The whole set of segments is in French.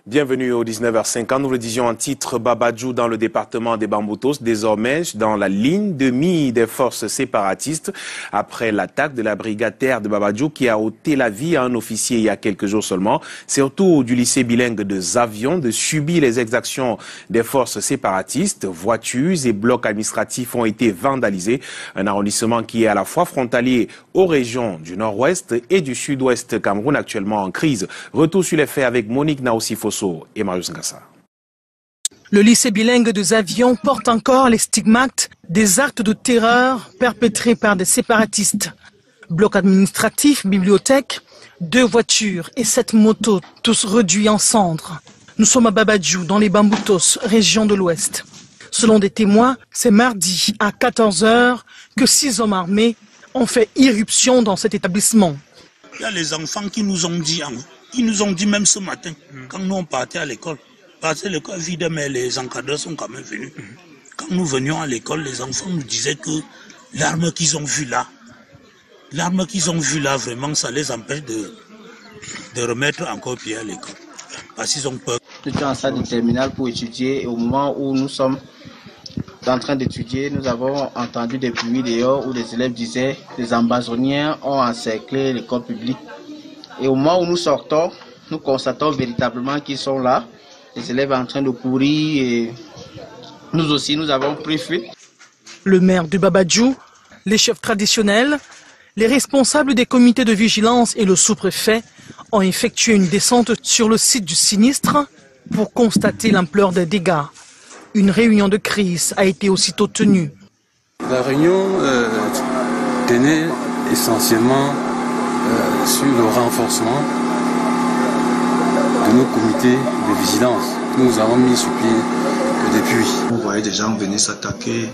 Bienvenue au 19h50. Nous le disions en titre, Babadjou dans le département des Bamboutos, désormais dans la ligne de mire des forces séparatistes après l'attaque de la brigade terre de Babadjou qui a ôté la vie à un officier il y a quelques jours seulement. C'est au tour du lycée bilingue de Zavion de subir les exactions des forces séparatistes. Voitures et blocs administratifs ont été vandalisés. Un arrondissement qui est à la fois frontalier aux régions du nord-ouest et du sud-ouest Cameroun, actuellement en crise. Retour sur les faits avec Monique Naosi-Fosso et Marius Ngassa. Le lycée bilingue de Zavion porte encore les stigmates des actes de terreur perpétrés par des séparatistes. Bloc administratif, bibliothèque, 2 voitures et 7 motos, tous réduits en cendres. Nous sommes à Babadjou, dans les Bamboutos, région de l'Ouest. Selon des témoins, c'est mardi à 14 h que 6 hommes armés ont fait irruption dans cet établissement. Il y a les enfants qui nous ont dit, même ce matin, quand nous on partait à l'école, parce que l'école vide, mais les encadreurs sont quand même venus. Quand nous venions à l'école, les enfants nous disaient que l'arme qu'ils ont vue là, vraiment, ça les empêche de remettre encore pied à l'école. Parce qu'ils ont peur. Nous étions en salle de terminale pour étudier et au moment où nous sommes en train d'étudier, nous avons entendu des bruits dehors où les élèves disaient que les ambazoniens ont encerclé l'école publique. Et au moment où nous sortons, nous constatons véritablement qu'ils sont là. Les élèves en train de courir et nous aussi, nous avons pris fuite. Le maire de Babadjou, les chefs traditionnels, les responsables des comités de vigilance et le sous-préfet ont effectué une descente sur le site du sinistre pour constater l'ampleur des dégâts. Une réunion de crise a été aussitôt tenue. La réunion tenait essentiellement sur le renforcement de nos comités de vigilance. Nous avons mis sur pied depuis. Vous voyez des gens venir s'attaquer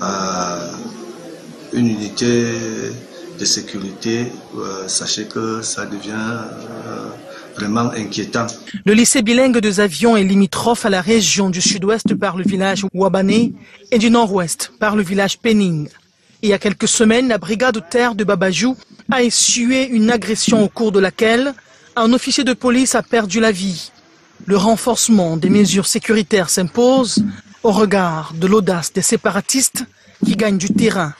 à une unité de sécurité. Sachez que ça devient vraiment inquiétant. Le lycée bilingue de Zavion est limitrophe à la région du sud-ouest par le village Ouabané et du nord-ouest par le village Péning. Il y a quelques semaines, la brigade terre de Babadjou a essuyé une agression au cours de laquelle un officier de police a perdu la vie. Le renforcement des mesures sécuritaires s'impose au regard de l'audace des séparatistes qui gagnent du terrain.